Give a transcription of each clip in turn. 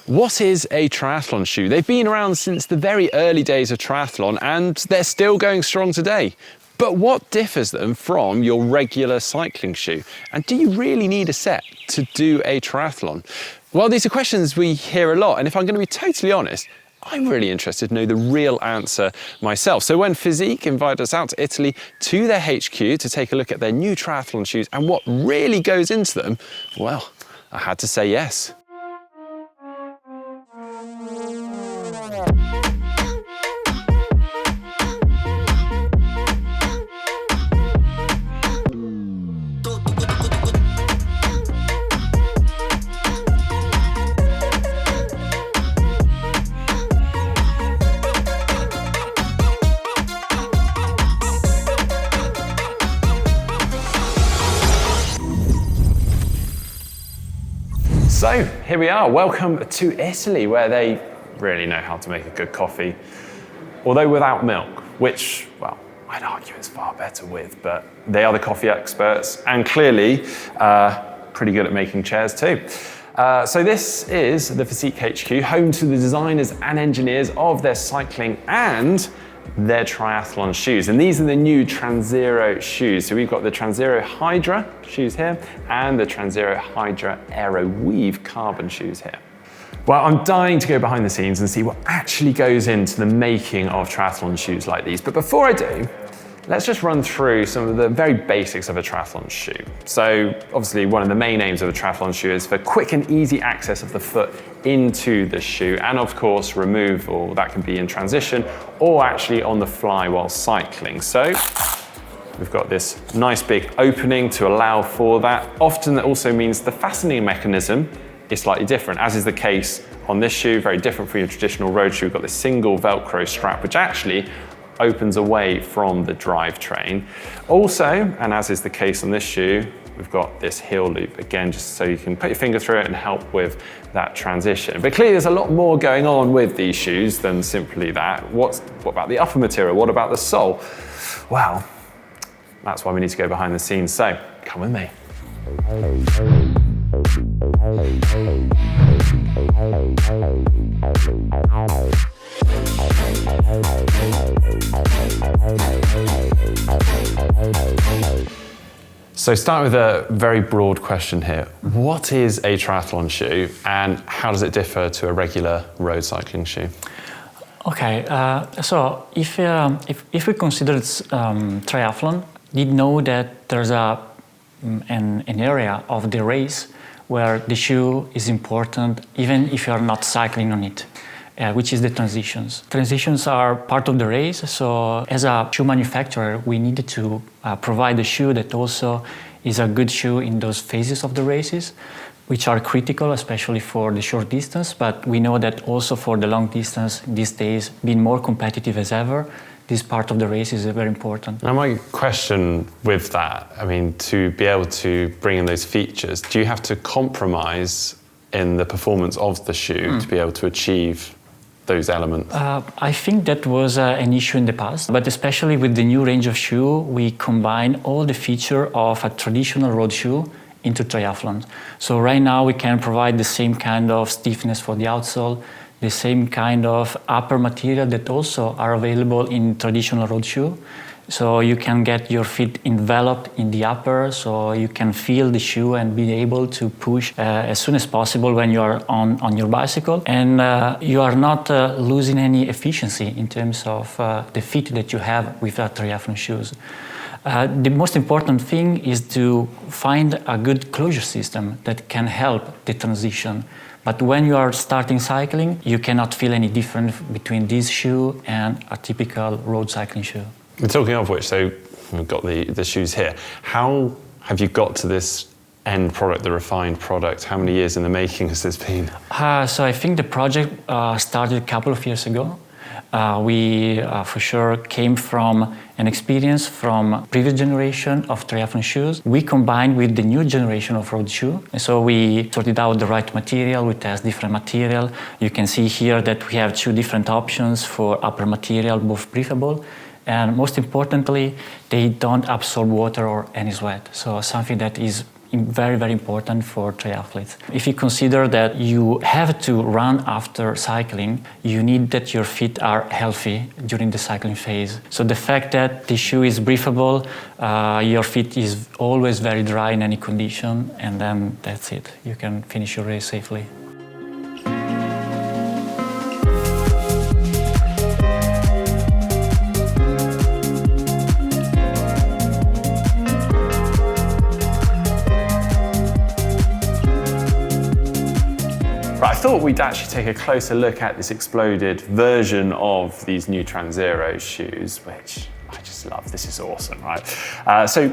What is a triathlon shoe? They've been around since the very early days of triathlon and they're still going strong today. But what differs them from your regular cycling shoe? And do you really need a set to do a triathlon? Well, these are questions we hear a lot, and if I'm going to be totally honest, I'm really interested to know the real answer myself. So when Fizik invited us out to Italy to their HQ to take a look at their new triathlon shoes and what really goes into them, well, I had to say yes. So here we are, welcome to Italy, where they really know how to make a good coffee, although without milk, which, well, I'd argue it's far better with, but they are the coffee experts and clearly pretty good at making chairs too. So this is the Fizik HQ, home to the designers and engineers of their cycling and their triathlon shoes. And these are the new Tranzero shoes. So we've got the Tranzero Hydra shoes here and the Tranzero Hydra Aero Weave carbon shoes here. Well, I'm dying to go behind the scenes and see what actually goes into the making of triathlon shoes like these. But before I do, let's just run through some of the very basics of a triathlon shoe. So obviously one of the main aims of a triathlon shoe is for quick and easy access of the foot into the shoe, and of course removal, that can be in transition or actually on the fly while cycling. So we've got this nice big opening to allow for that. Often that also means the fastening mechanism is slightly different, as is the case on this shoe, very different from your traditional road shoe. We've got this single Velcro strap, which actually opens away from the drivetrain. Also, and as is the case on this shoe, we've got this heel loop, again, just so you can put your finger through it and help with that transition. But clearly there's a lot more going on with these shoes than simply that. What about the upper material? What about the sole? Well, that's why we need to go behind the scenes. So come with me. So start with a very broad question here. What is a triathlon shoe and how does it differ to a regular road cycling shoe? Okay, so if we consider triathlon, you know that there's an area of the race where the shoe is important even if you're not cycling on it. Which is the transitions. Transitions are part of the race, so as a shoe manufacturer, we needed to provide a shoe that also is a good shoe in those phases of the races, which are critical, especially for the short distance, but we know that also for the long distance, these days, being more competitive as ever, this part of the race is very important. Now my question with that, I mean, to be able to bring in those features, do you have to compromise in the performance of the shoe to be able to achieve those elements? I think that was an issue in the past, but especially with the new range of shoe, we combine all the feature of a traditional road shoe into triathlon. So right now we can provide the same kind of stiffness for the outsole, the same kind of upper material that also are available in traditional road shoe. So you can get your feet enveloped in the upper, so you can feel the shoe and be able to push as soon as possible when you are on your bicycle. And you are not losing any efficiency in terms of the fit that you have with triathlon shoes. The most important thing is to find a good closure system that can help the transition. But when you are starting cycling, you cannot feel any difference between this shoe and a typical road cycling shoe. And talking of which, so we've got the shoes here. How have you got to this end product, the refined product? How many years in the making has this been? So I think the project started a couple of years ago. We for sure came from an experience from previous generation of triathlon shoes. We combined with the new generation of road shoe. And so we sorted out the right material, we test different material. You can see here that we have two different options for upper material, both breathable. And most importantly, they don't absorb water or any sweat. So something that is very, very important for triathletes. If you consider that you have to run after cycling, you need that your feet are healthy during the cycling phase. So the fact that the shoe is breathable, your feet is always very dry in any condition, and then that's it. You can finish your race safely. I thought we'd actually take a closer look at this exploded version of these new Tranzero shoes, which I just love. This is awesome, right? So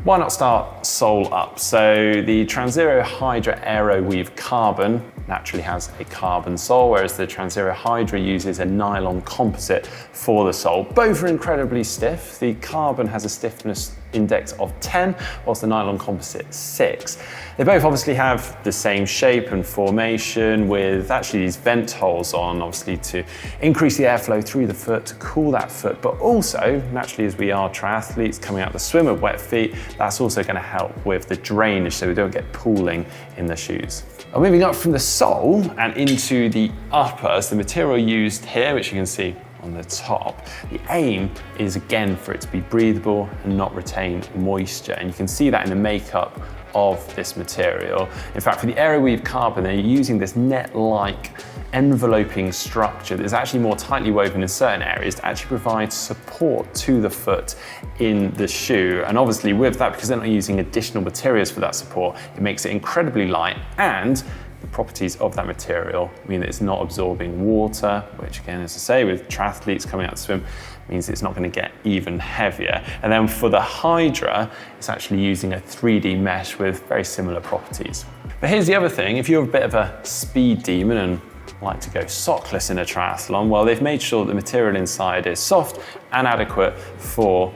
why not start sole up? So the Tranzero Hydra Aero Weave Carbon naturally has a carbon sole, whereas the Tranzero Hydra uses a nylon composite for the sole. Both are incredibly stiff. The carbon has a stiffness index of 10, whilst the nylon composite 6. They both obviously have the same shape and formation, with actually these vent holes on, obviously to increase the airflow through the foot, to cool that foot, but also, naturally as we are triathletes coming out the swim with wet feet, that's also going to help with the drainage so we don't get pooling in the shoes. Now, moving up from the sole and into the uppers, the material used here, which you can see on the top, the aim is again for it to be breathable and not retain moisture, and you can see that in the makeup of this material. In fact, for the Aero Weave Carbon, they're using this net-like enveloping structure that is actually more tightly woven in certain areas to actually provide support to the foot in the shoe. And obviously with that, because they're not using additional materials for that support, it makes it incredibly light, and the properties of that material mean that it's not absorbing water, which again, as I say, with triathletes coming out to swim, means it's not going to get even heavier. And then for the Hydra, it's actually using a 3D mesh with very similar properties. But here's the other thing, if you're a bit of a speed demon and like to go sockless in a triathlon, well, they've made sure that the material inside is soft and adequate for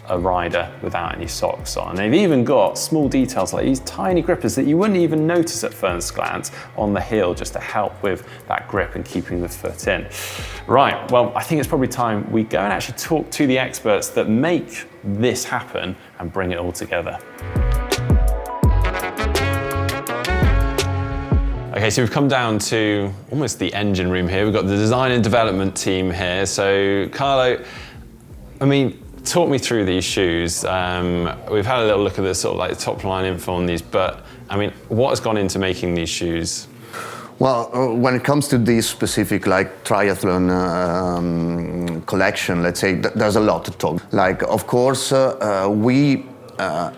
a rider without any socks on. They've even got small details like these tiny grippers that you wouldn't even notice at first glance on the heel, just to help with that grip and keeping the foot in. Right, well, I think it's probably time we go and actually talk to the experts that make this happen and bring it all together. Okay, so we've come down to almost the engine room here. We've got the design and development team here. So Carlo, I mean, talk me through these shoes. We've had a little look at the sort of like the top line info on these, but I mean, what has gone into making these shoes? Well, when it comes to this specific like triathlon collection, let's say, there's a lot to talk. Like, of course, we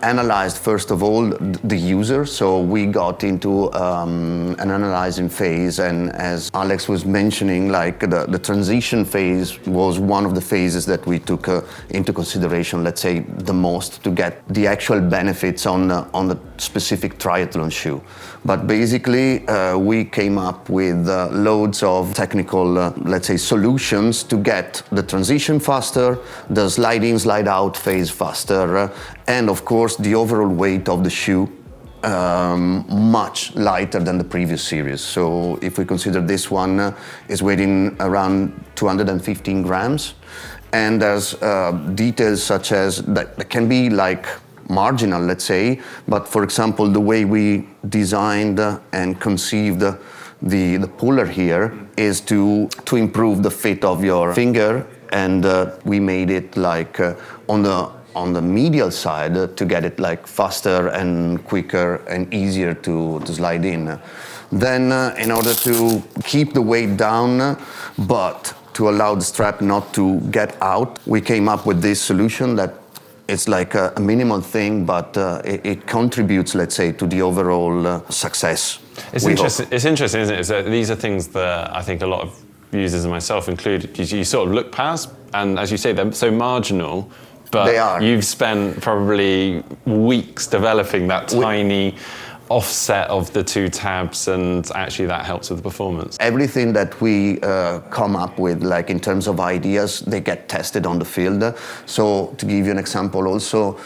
analyzed first of all the user, so we got into an analyzing phase, and as Alex was mentioning, like the transition phase was one of the phases that we took into consideration, let's say, the most, to get the actual benefits on the specific triathlon shoe. But basically we came up with loads of technical, let's say, solutions to get the transition faster, the slide in, slide out phase faster, and of course the overall weight of the shoe much lighter than the previous series. So if we consider this one is weighing around 215 grams, and there's details such as that can be like marginal, let's say, but for example, the way we designed and conceived the puller here is to improve the fit of your finger, and we made it like on the medial side to get it like faster and quicker and easier to slide in. Then in order to keep the weight down, but to allow the strap not to get out, we came up with this solution that it's like a minimal thing, but it contributes, let's say, to the overall success. It's interesting, isn't it? So these are things that I think a lot of users and myself included, you sort of look past, and as you say, they're so marginal, but they are. You've spent probably weeks developing that tiny offset of the two tabs, and actually that helps with the performance. Everything that we come up with, like in terms of ideas, they get tested on the field. So to give you an example also,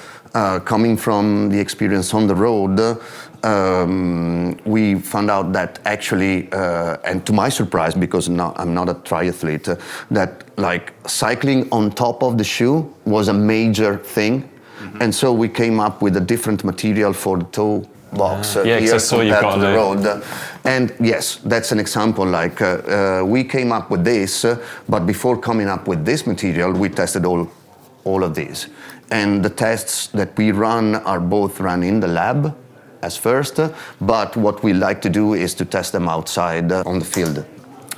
coming from the experience on the road, we found out that actually, and to my surprise, because I'm not a triathlete, that like cycling on top of the shoe was a major thing. And so we came up with a different material for the toe box yeah, here I saw you've compared got to the road. And yes, that's an example. Like we came up with this, but before coming up with this material, we tested all of these. And the tests that we run are both run in the lab as first, but what we like to do is to test them outside on the field.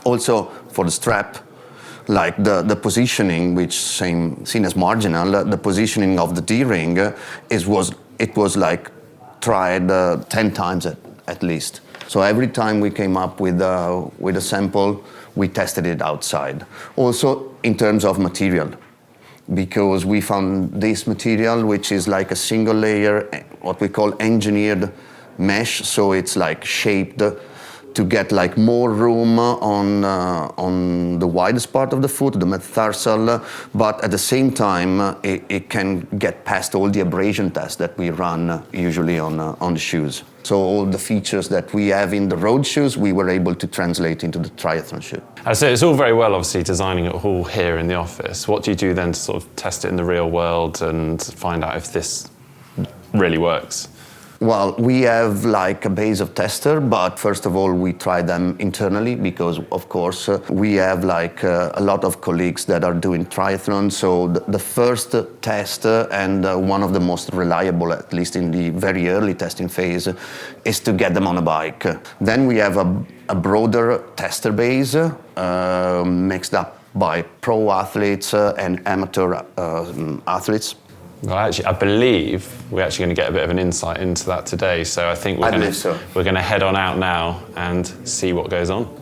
Also for the strap, like the positioning, which seen as marginal, the positioning of the D-ring it was like tried 10 times at least. So every time we came up with a sample, we tested it outside. Also in terms of material, because we found this material, which is like a single layer, what we call engineered mesh, so it's like shaped to get like more room on the widest part of the foot, the metatarsal, but at the same time it can get past all the abrasion tests that we run usually on the shoes. So all the features that we have in the road shoes, we were able to translate into the triathlon shoe. So it's all very well, obviously, designing it all here in the office. What do you do then to sort of test it in the real world and find out if this really works? Well, we have like a base of tester, but first of all, we try them internally because, of course, we have like a lot of colleagues that are doing triathlon. So the first test and one of the most reliable, at least in the very early testing phase, is to get them on a bike. Then we have a broader tester base mixed up by pro athletes and amateur athletes. Well, actually, I believe we're actually going to get a bit of an insight into that today. So I think we're going to head on out now and see what goes on.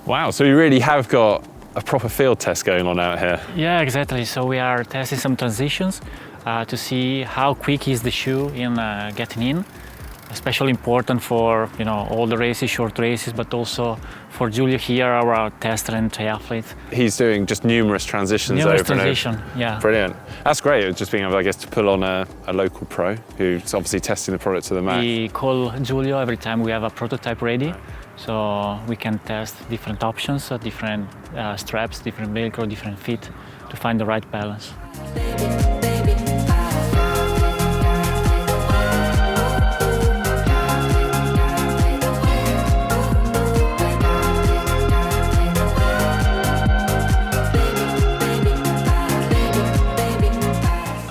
Wow, so we really have got a proper field test going on out here. Yeah, exactly. So we are testing some transitions to see how quick is the shoe in getting in. Especially important for all the races, short races, but also for Giulio here, our tester and triathlete. He's doing just numerous transitions over and over. Yeah. Brilliant. That's great. Just being able, I guess, to pull on a local pro who's obviously testing the product to the max. We call Giulio every time we have a prototype ready. So we can test different options, different straps, different Velcro, different fit to find the right balance.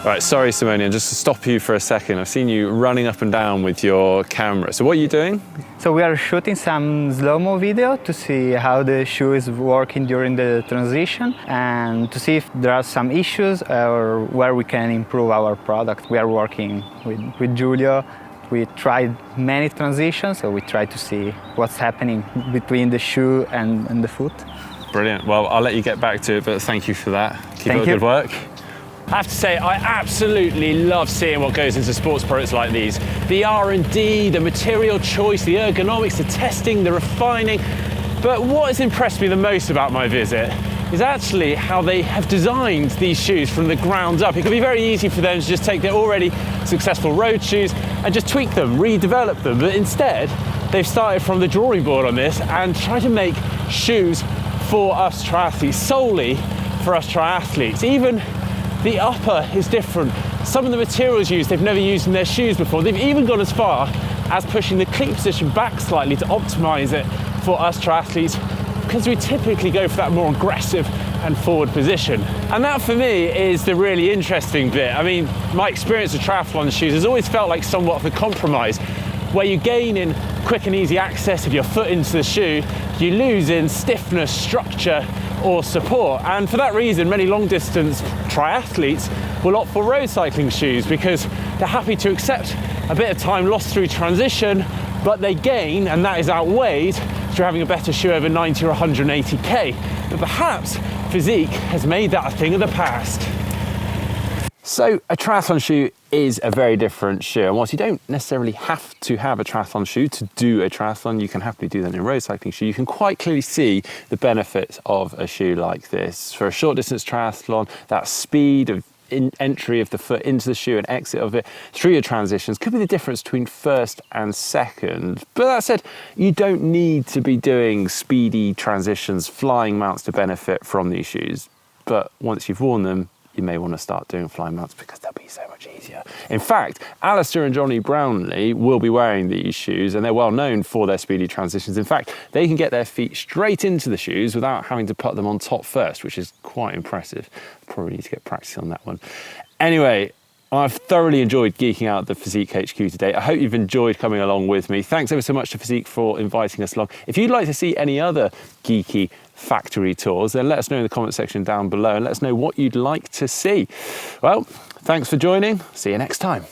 Right, sorry, Simone, just to stop you for a second. I've seen you running up and down with your camera. So what are you doing? So we are shooting some slow-mo video to see how the shoe is working during the transition and to see if there are some issues or where we can improve our product. We are working with Giulio. We tried many transitions, so we try to see what's happening between the shoe and the foot. Brilliant. Well, I'll let you get back to it, but thank you for that. Keep up the good work. I have to say, I absolutely love seeing what goes into sports products like these. The R&D, the material choice, the ergonomics, the testing, the refining. But what has impressed me the most about my visit is actually how they have designed these shoes from the ground up. It could be very easy for them to just take their already successful road shoes and just tweak them, redevelop them. But instead, they've started from the drawing board on this and tried to make shoes for us triathletes, solely for us triathletes. Even the upper is different. Some of the materials used, they've never used in their shoes before. They've even gone as far as pushing the cleat position back slightly to optimize it for us triathletes, because we typically go for that more aggressive and forward position. And that for me is the really interesting bit. I mean, my experience with triathlon shoes has always felt like somewhat of a compromise, where you gain in quick and easy access of your foot into the shoe, you lose in stiffness, structure, or support. And for that reason, many long distance triathletes will opt for road cycling shoes because they're happy to accept a bit of time lost through transition, but they gain, and that is outweighed through having a better shoe over 90 or 180k. But perhaps Fizik has made that a thing of the past. So a triathlon shoe is a very different shoe, and whilst you don't necessarily have to have a triathlon shoe to do a triathlon, you can happily do that in a road cycling shoe. You can quite clearly see the benefits of a shoe like this. For a short distance triathlon, that speed of entry of the foot into the shoe and exit of it through your transitions could be the difference between first and second. But that said, you don't need to be doing speedy transitions, flying mounts to benefit from these shoes. But once you've worn them, you may want to start doing flying mounts because they'll be so much easier. In fact, Alistair and Johnny Brownlee will be wearing these shoes, and they're well known for their speedy transitions. In fact, they can get their feet straight into the shoes without having to put them on top first, which is quite impressive. Probably need to get practice on that one. Anyway, I've thoroughly enjoyed geeking out the Fizik HQ today. I hope you've enjoyed coming along with me. Thanks ever so much to Fizik for inviting us along. If you'd like to see any other geeky factory tours, then let us know in the comment section down below and let us know what you'd like to see. Well, thanks for joining. See you next time.